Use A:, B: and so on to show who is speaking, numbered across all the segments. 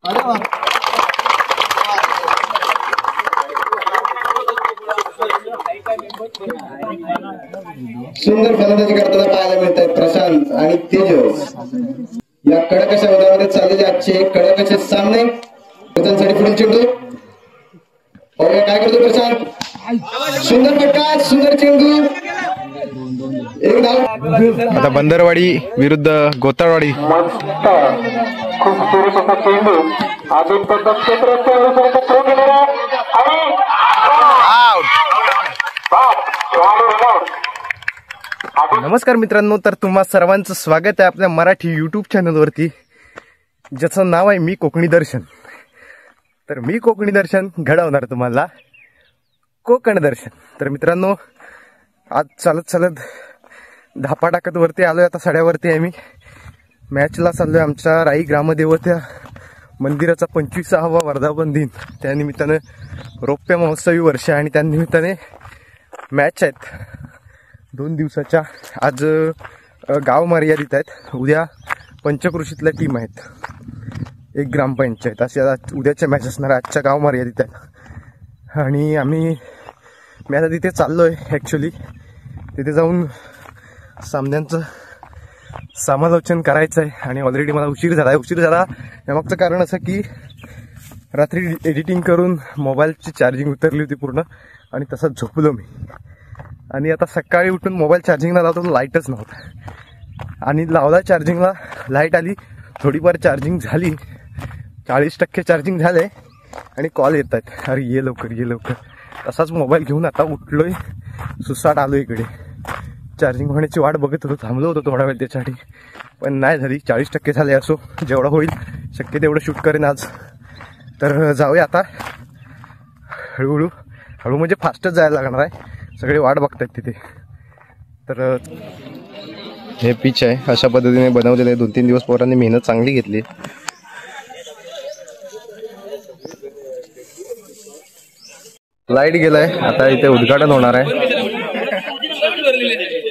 A: सुंदर फलंदाजी करताना पाहायला मिळत आहेत प्रशांत आणि तेजस। या कडक अशा मैदानामध्ये चाललेले आजचे कडक असे सामने। प्रशांतसाठी पुढील चेंडू काय करतो प्रशांत, सुंदर फटका, सुंदर चेंडू, एक धाव।
B: आता बंदरवाडी विरुद्ध गोताळवाडी।
C: खूप सुरेख असा चेंडू आदित्य क्षेत्र थ्रो केलेला आणि
B: नमस्कार मित्रांनो, तर तुम्हा सर्वांचं स्वागत आहे आपल्या मराठी यूट्यूब चॅनलवरती, ज्याचं नाव आहे मी कोकणी दर्शन। तर मी कोकणी दर्शन घडवणार तुम्हाला कोकण दर्शन। तर मित्रांनो, आज चालत चालत धापा टाकत वरती आलोय, आता सड्यावरती आहे मी। मॅचला चाललोय आमच्या राई ग्रामदेवता मंदिराचा 25वा वर्धापन दिन, त्यानिमित्तानं रौप्य महोत्सवी वर्ष आणि त्यानिमित्ताने मॅच आहेत 2 दिवसाच्या। आज गाव मर्यादित आहेत, उद्या पंचक्रोशीतल्या टीम आहेत, एक ग्रामपंचायत असे उद्याच्या मॅच असणार, आजच्या गाव मर्यादित आहेत। आणि मी आता तिथे चाललोय ॲक्च्युली, तिथे जाऊन सामन्यांचं समालोचन करायचं आहे। आणि ऑलरेडी मला उशीर झाला यामागचं कारण असं की रात्री एडिटिंग करून मोबाईलची चार्जिंग उतरली होती पूर्ण, आणि तसंच झोपलो मी। आणि आता सकाळी उठून मोबाईल चार्जिंगला लावतो तर लाईटच नव्हता, आणि लावला चार्जिंगला, लाईट आली, थोडीफार चार्जिंग झाली, 40% चार्जिंग झाले आणि कॉल येत आहेत, अरे ये लवकर। तसाच मोबाईल घेऊन आता उठलोय, सुसाट आलो इकडे। चार्जिंग होण्याची वाट बघत होतो, थांबलो होतो थोडा वेळ त्याच्यासाठी, पण नाही झाली, 40% झाले। असो, जेवढं होईल शक्य तेवढं शूट करेन आज। तर जाऊया आता हळूहळू म्हणजे फास्टच जायला लागणार आहे, सगळे वाट बघतायत तिथे। तर हे पिच आहे, अशा पद्धतीने बनवलेलं आहे, 2-3 दिवस पोरांनी मेहनत चांगली घेतली। लाईट गेलाय, आता इथे उद्घाटन होणार आहे,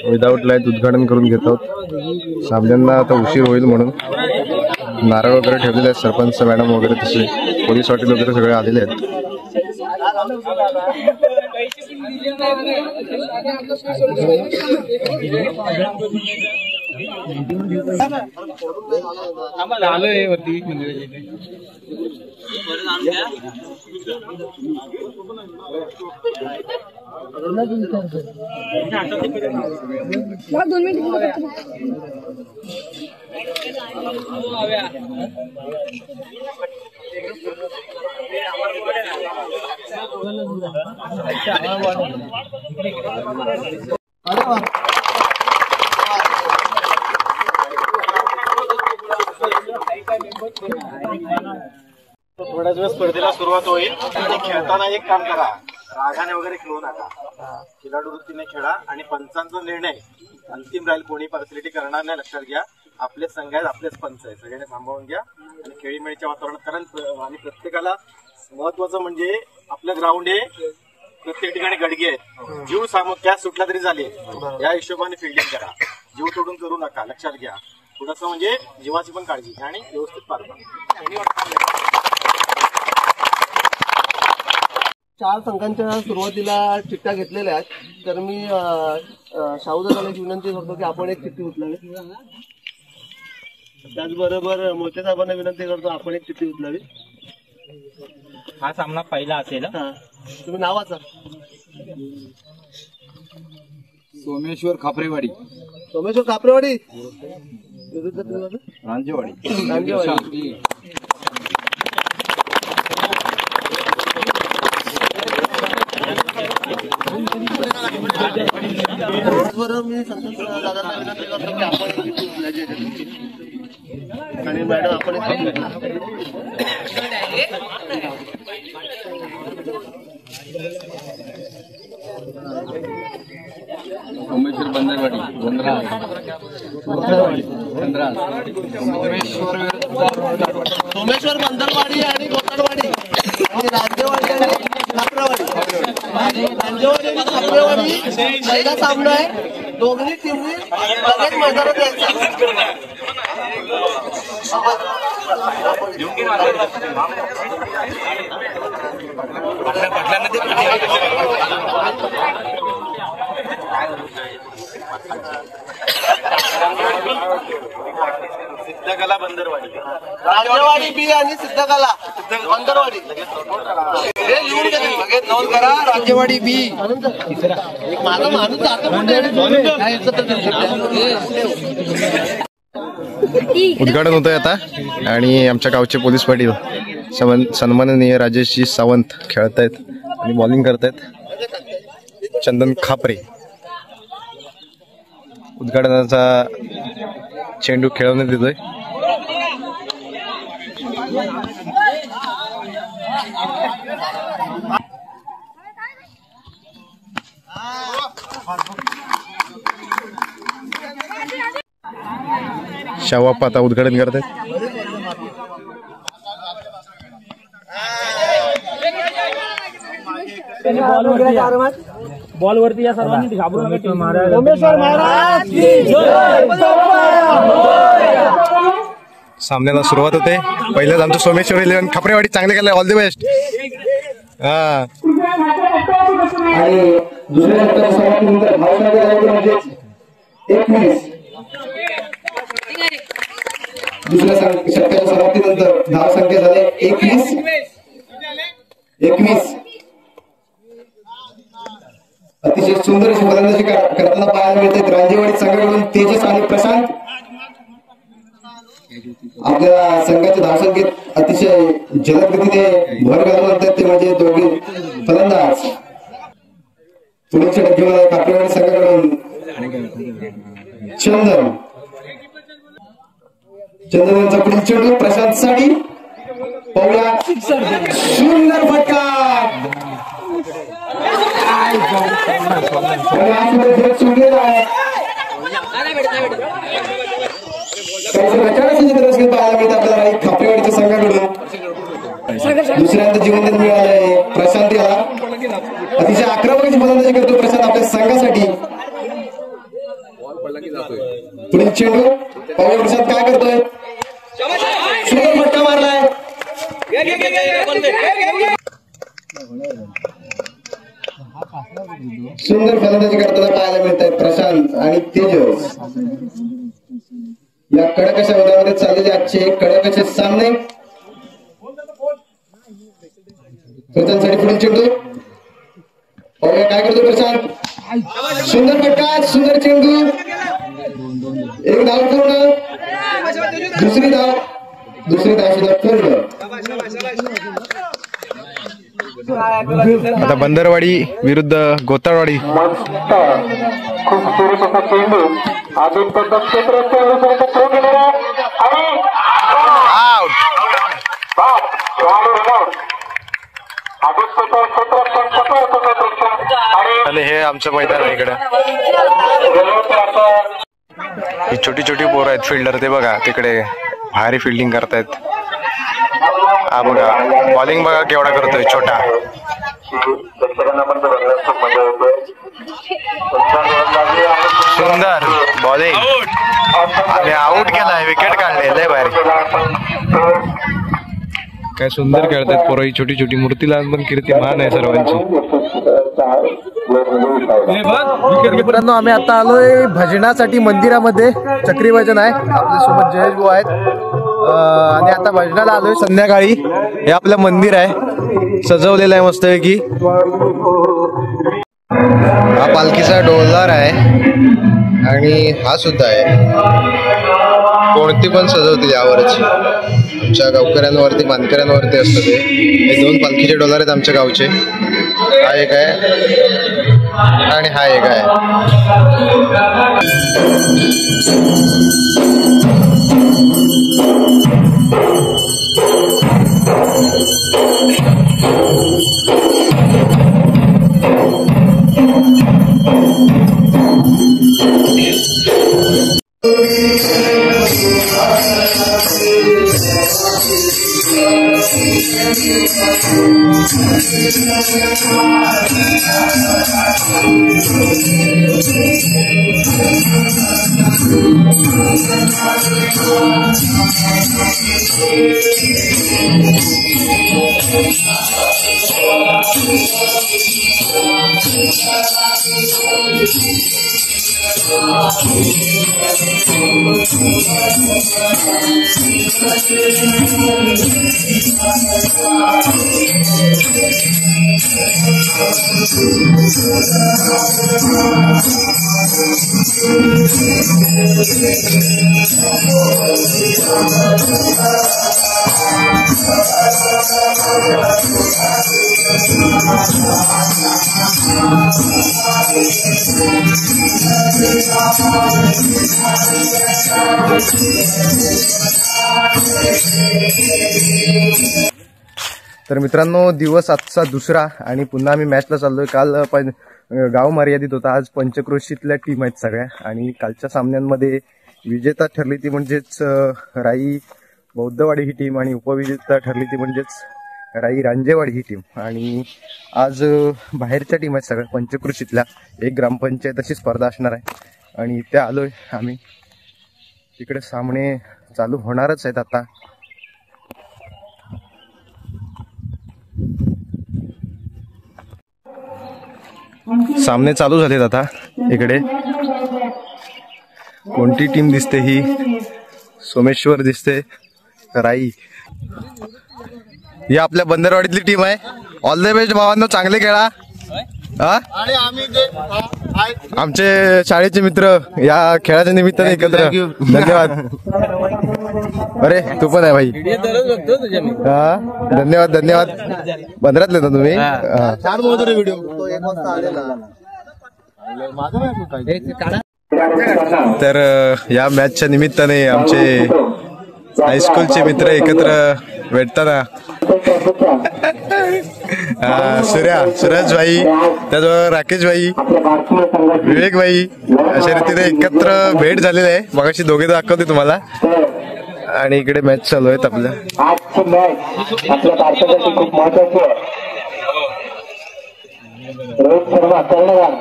B: विदाऊट लाईट उद्घाटन करून घेत आहोत। सामन्यांना आता उशीर होईल म्हणून नारळ वगैरे ठेवलेले आहेत, सरपंच मॅडम वगैरे, तसे पोलीस पाटील वगैरे सगळे आलेले आहेत।
D: थोड्याच वेळ स्पर्धेला सुरुवात होईल। खेळताना एक काम करा, रागाने वगैरे खेळू नका, खिलाडू वृत्तीने खेळा, आणि पंचांचा निर्णय अंतिम राहील, कोणी फॅसिलिटी करणार नाही, लक्षात घ्या। आपलेच संघ आहेत, आपलेच पंच आहेत, सगळ्यांनी सांभाळून घ्या आणि खेळीमेळीच्या वातावरणात कारण। आणि प्रत्येकाला महत्वाचं म्हणजे आपलं ग्राउंड हे प्रत्येक ठिकाणी गडगे आहेत, जीव गॅस सुटला तरी झाले, या हिशोबाने फिल्डिंग करा, जीव तोडून करू नका, लक्षात घ्या। थोडस म्हणजे जीवाची पण काळजी घ्या आणि व्यवस्थित पार पडा।
E: 4 संघांच्या सुरुवातीला चिठ्ठ्या घेतलेल्या आहेत, तर मी शाहूदादाला विनंती करतो की आपण एक चिठ्ठी उचलावी। त्याचबरोबर मोहिते साहेबांना विनंती करतो आपण एक चिठ्ठी उचलावी।
F: हा सामना पहिला असेल,
E: तुम्ही नाव वाचा।
B: सोमेश्वर खापरेवाडी
E: विरुद्ध
B: रांजेवाडी।
E: बरोबर, मी संतोष दादांना विनंती करतो की आपण एक चिठ्ठी उचलायची आणि मॅडम आपण
B: सोमेश्वर बंदरवाडी,
E: सोमेश्वर बंदरवाडी आणि गोताळवाडी आणि रांजेवाडी आणि खापरेवाडी पहिला सामना आहे, दोन्ही टीमनी लगेच मैदानात यायचा।
D: सिद्धकला बंदरवाडी,
E: राजेवाडी बी आणि सिद्धकला बंदरवाडी हे लिहून घ्या, लगेच नोंद करा. राजेवाडी बी माझा माणूस जातो
B: उद्घाटन होतंय आता आणि आमच्या गावचे पोलीस पाटील सन्माननीय राजेशजी सावंत खेळतायत आणि बॉलिंग करतायत. चंदन खापरे उद्घाटनाचा चेंडू खेळवण्यात येतोय. शावाप्पा आता उद्घाटन करतायत.
F: बॉल वरती या सर्वांनी घाबरून
B: सामन्याला सुरुवात होते. पहिलेच आमचं सोमेश्वर 11 खापरेवाडी चांगले केलंय. All the best. हा
A: आणि दुसऱ्या षटकाच्या समाप्तीनंतर धावसंख्या झाली म्हणजे 21. दुसऱ्या षटकाच्या समाप्तीनंतर धावसंख्या झाले 21. अतिशय सुंदर अशी फलंदाजी करताना पाहायला मिळते राजेवाडी संघाकडून तेजस आणि प्रशांत. आपल्या संघाच्या धावसंख्येत अतिशय जलद गतीने भर घालून आणतात ते म्हणजे दोघे फलंदाज. पुढील षटक घेऊन आले कापरेवाडी संघाकडून चंदन यांचा पुढील चेंडू प्रशांत साठी पाहूया. सुंदर फटका. सुटलेला आहे. पाहायला मिळतं आपल्याला खापरेवाडीच्या संघाकडून. दुसऱ्यांदा जीवनदान मिळालंय प्रशांत याला. अतिशय आक्रमक फलंदाजी करतो प्रशांत आपल्या संघासाठी. पुढील चेंडू पाहूया प्रशांत काय करतोय. सुंदर फटका मारलाय. सुंदर फलंदाजी करताना पाहायला मिळत आहेत प्रशांत आणि तेजस. या कडक अशा मैदानामध्ये चाललेले आजचे कडक असे सामने. प्रशांतसाठी पुढील चेंडू पाहूया काय करतो प्रशांत. सुंदर फटका. सुंदर चेंडू. एक धाव पूर्ण. दुसरी धाव सुद्धा पूर्ण.
B: आता बंदरवाडी विरुद्ध गोताळवाडी.
C: मस्त खूप सुरेख असा चेंडू आदित्य क्षेत्र थ्रो केलेला आणि
B: आणि हे आमचं मैदान आहे इकडे. ही छोटी छोटी पोरं आहेत फिल्डर. ते बघा तिकडे भारी फिल्डिंग करतायत. हा बघा बॉलिंग बघा केवढा करतोय छोटा. सुंदर बॉलिंग आणि आउट केलाय. विकेट काढले. लय भारी. काय सुंदर खेळतात पोरं. ही छोटी छोटी मूर्तीला पण कीर्तिमान आहे सर्वांची. मित्रांनो आम्ही आता आलोय भजनासाठी मंदिरामध्ये. चक्री भजन आहे. आपल्यासोबत जयेश भाऊ आहेत आणि आता भजनाला आलोय संध्याकाळी. हे आपलं मंदिर आहे सजवलेलं आहे मस्तपैकी. हा पालखीचा डोलदार आहे आणि हा सुद्धा आहे. कोणती पण सजवतील यावरच. आमच्या गावकऱ्यांवरती मानकऱ्यांवरती असतं ते. हे 2 पालखीचे डोलार आहेत आमच्या गावचे. हा एक आहे आणि हा एक आहे. तर मित्रांनो, दिवस आजचा दुसरा आणि पुन्हा आम्ही मॅचला चाललोय. काल गाव मर्यादित होता, आज पंचक्रोशीतल्या टीम आहेत सगळ्या. आणि कालच्या सामन्यांमध्ये विजेता ठरली ती म्हणजेच राई बौद्धवाडी ही टीम आणि उपविजेता ठरली ती म्हणजेच राई रांजेवाडी ही टीम. आणि आज बाहेरच्या टीम आहेत सगळ्या पंचक्रोशीतल्या. एक ग्रामपंचायत अशी स्पर्धा असणार आहे आणि इथे आलोय आम्ही. तिकडे सामने चालू होणारच आहेत आता. सामने चालू झालेत आता. इकडे कोणती टीम दिसते? ही सोमेश्वर दिसते, राई. ही आपल्या बंदरवाडीतली टीम आहे. ऑल द बेस्ट भावांनो, चांगले खेळा. आमचे शाळेचे मित्र या खेळाच्या निमित्ताने एकत्र. धन्यवाद. अरे तू पण आहे भाई. हा, धन्यवाद धन्यवाद. बंदरातले ना तुम्ही? तर या मॅचच्या निमित्ताने आमचे हायस्कूलचे मित्र एकत्र भेटताना सूरज भाई, त्याचबरोबर राकेश भाई, विवेक भाई, अशा रीतीने एकत्र भेट झालेली आहे. मगाशी दोघे दाखवते तुम्हाला. आणि इकडे मॅच चालू आहेत आपल्या.
C: आजची मॅच आपल्या भारतासाठी खूप महत्वाची आहे. रोहित शर्मा कर्णधार.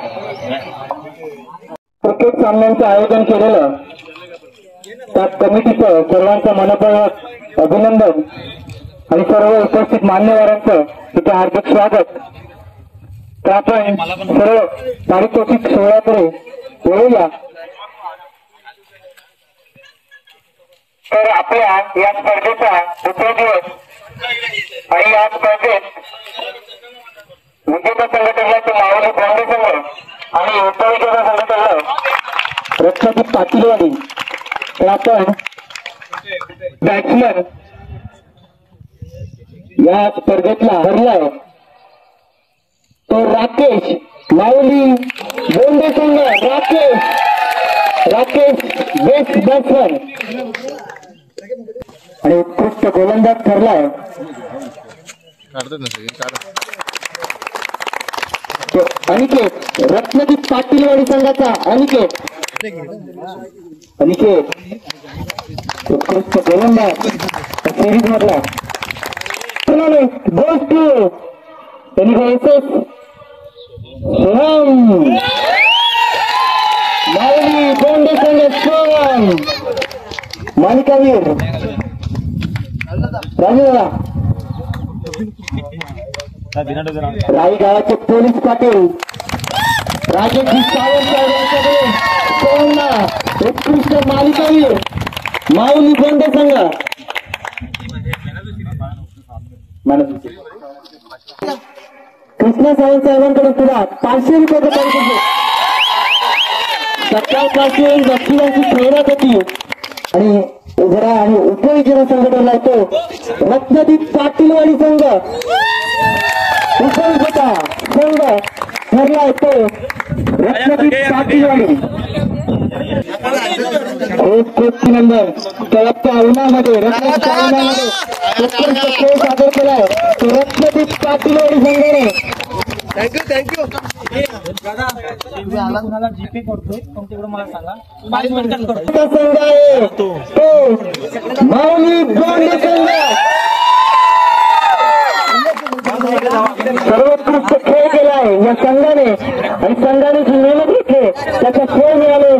C: क्रिकेट सामन्यांचं आयोजन केलेलं त्या कमिटीचं सर्वांचं मनपूर्वक अभिनंदन आणि सर्व उपस्थित मान्यवरांचं तिथे हार्दिक स्वागत. तर आपण सर्व पारितोषिक सोहळ्याकडे वळूया. तर आपल्या या स्पर्धेचा दुसरा दिवस आणि या स्पर्धेत विजेता संघ ठरला तो मावली बॉम्बे संघ आणि उपविजेता संघ ठरला रत्नागिरी पाटीलवाडी. तर आपण बॅट्समन या स्पर्धेतला हरलाय तो राकेश माऊली बोंडे संघ. राकेश बेस्ट बॅट्समन आणि उत्कृष्ट गोलंदाज ठरलाय अनिकेत, रत्नागिरी पाटीलवाडी संघाचा अनिकेत. उत्कृष्ट गोलंदाज सिरीज मधला. गोष्ट सोहम माऊली बोंडे संघ सोहम मालिकावीर राजूदादा. राई गावाचे पोलीस पाटील राजेशजी सावंत यांच्याकडे सोहमला उत्कृष्ट मालिकावीर माऊली बोंडे संघ. कृष्णा सावंत साहेबांकडे तुला 500 रुपयाचं पारितोषिक. सकाळपासून बक्षिसांची खेळण्यात होती आणि उघडा आणि उपविजेता संघ ठरलाय तो रत्नागिरी पाटीलवाडी संघ. उपविजेता संघ ठरलाय तो रत्नागिरी पाटीलवाडी. खूप नंबर तळपच्या उन्हामध्ये रत्नागिरीच्या उन्हामध्ये उत्कृष्ट खेळ सादर केलाय तो रत्नागिरी पाटीलवाडी संघाने.
E: थँक्यू.
F: जीपे करतोय पण तेवढं मला सांगा.
C: संघ आहे तो माऊली बोंडे संघ. सर्वोत्कृष्ट खेळ केला आहे या संघाने आणि संघाने जी मेहनत घेतली त्याचा खेळ मिळाले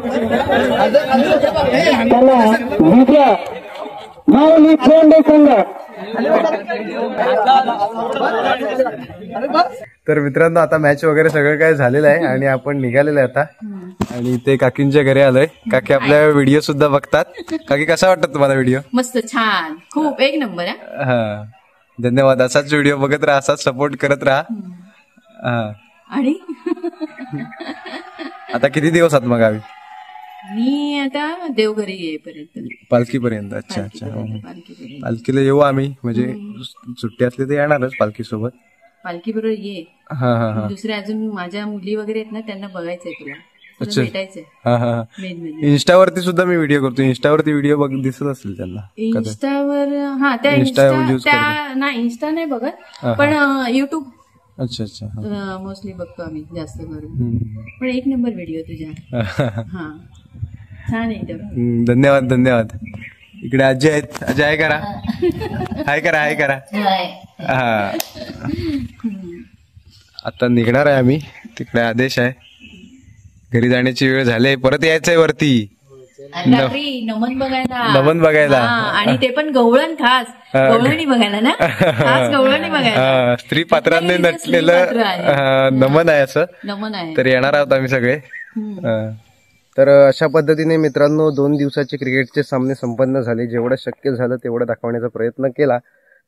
C: त्याला विजय माऊली फोंडे संघ.
B: तर मित्रांनो आता मॅच वगैरे सगळं काय झालेलं आहे आणि आपण निघालेलो आहे आता. आणि इथे काकींच्या घरी आलोय. काकी आपल्या व्हिडिओ सुद्धा बघतात. काकी कसा वाटत तुम्हाला व्हिडिओ?
G: मस्त, छान, खूप एक नंबर आहे.
B: हा, धन्यवाद. असाच व्हिडिओ बघत राहा, असाच सपोर्ट करत राहा. हा.
G: आणि
B: आता किती दिवस आहात मग गावी?
G: मी आता देवघरी येईपर्यंत.
B: पालखीपर्यंत. अच्छा अच्छा.
G: पालखीपर्यंत.
B: पालखीला येऊ आम्ही, म्हणजे सुट्टी असली तर येणारच पालखी सोबत.
G: पालखी बरोबर ये.
B: हा हा हा.
G: दुसऱ्या अजून माझ्या मुली वगैरे आहेत ना, त्यांना बघायचंय तुला.
B: अच्छा.
G: भेटायचंय
B: हा हा.
G: मेन म्हणजे.
B: इंस्टावरती सुद्धा मी व्हिडिओ करतो. इंस्टावरती व्हिडिओ दिसत असेल त्यांना.
G: इंस्टावर. हा, त्या
B: Insta use
G: इंस्टा त्या नाही, इंस्टा नाही बघत, पण युट्यूब
B: अच्छा अच्छा.
G: मोस्टली बघतो आम्ही जास्त करून. पण एक नंबर व्हिडिओ तुझ्या. हा, छान एकदम.
B: धन्यवाद धन्यवाद. इकडे आजी आहेत. आजी हाय करा. हाय करा, हाय करा. हा. आता निघणार आहे आम्ही. तिकडे आदेश आहे. घरी जाण्याची वेळ झाली. परत यायचंय वरती.
G: रात्री नमन बघायला.
B: नमन बघायला.
G: आणि ते पण गवळण, खास गवळणी बघायला ना. खास गवळणी बघायला.
B: स्त्री पात्रांनी नटलेलं नमन आहे असं.
G: नमन आहे.
B: तर येणार आहोत आम्ही सगळे. तर अशा पद्धतीने मित्रांनो 2 दिवसाचे क्रिकेटचे सामने संपन्न झाले. जेवढं शक्य झालं तेवढं दाखवण्याचा प्रयत्न केला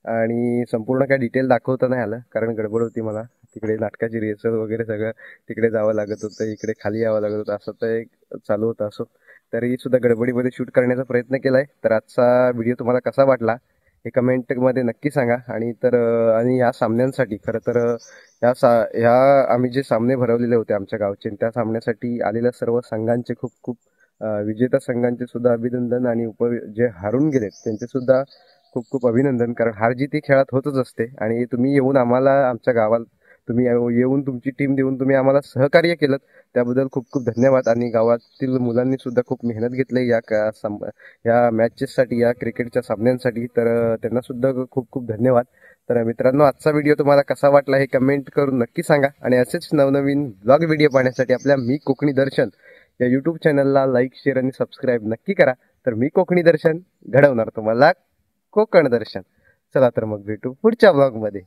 B: आणि संपूर्ण काय डिटेल दाखवता नाही आलं, कारण गडबड होती मला. तिकडे नाटकाची रिहर्सल वगैरे सगळं तिकडे जावं लागत होतं, इकडे खाली यावं लागत होतं, असं तर एक चालू होतं. असो तरी सुद्धा गडबडीमध्ये शूट करण्याचा प्रयत्न केलाय. तर आजचा व्हिडिओ तुम्हाला कसा वाटला हे कमेंटमध्ये नक्की सांगा. आणि या सामन्यांसाठी खरं तर ह्या आम्ही जे सामने भरवलेले होते आमच्या गावचे, त्या सामन्यासाठी आलेल्या सर्व संघांचे खूप खूप विजेता संघांचे सुद्धा अभिनंदन आणि जे हारून गेलेत त्यांचे सुद्धा खूप खूप अभिनंदन. कारण हार जीत ही खेळात होतच असते आणि तुम्ही येऊन आम्हाला आमच्या गावात येऊन तुमची टीम देऊन तुम्ही आम्हाला सहकार्य केलं त्याबद्दल खूप खूप धन्यवाद. आणि गावातील मुलांनी सुद्धा खूप मेहनत घेतली या मॅचेससाठी, या क्रिकेटच्या सामन्यांसाठी. तर त्यांना सुद्धा खूप खूप धन्यवाद. तर मित्रांनो आजचा व्हिडिओ तुम्हाला कसा वाटला हे कमेंट करून नक्की सांगा. आणि असेच नवनवीन ब्लॉग व्हिडिओ पाहण्यासाठी आपल्या मी कोकणी दर्शन या युट्यूब चॅनलला लाईक, शेअर आणि सबस्क्राईब नक्की करा. तर मी कोकणी दर्शन घडवणार तुम्हाला कोकण दर्शन. चला तर मग भेटू पुढच्या ब्लॉगमध्ये.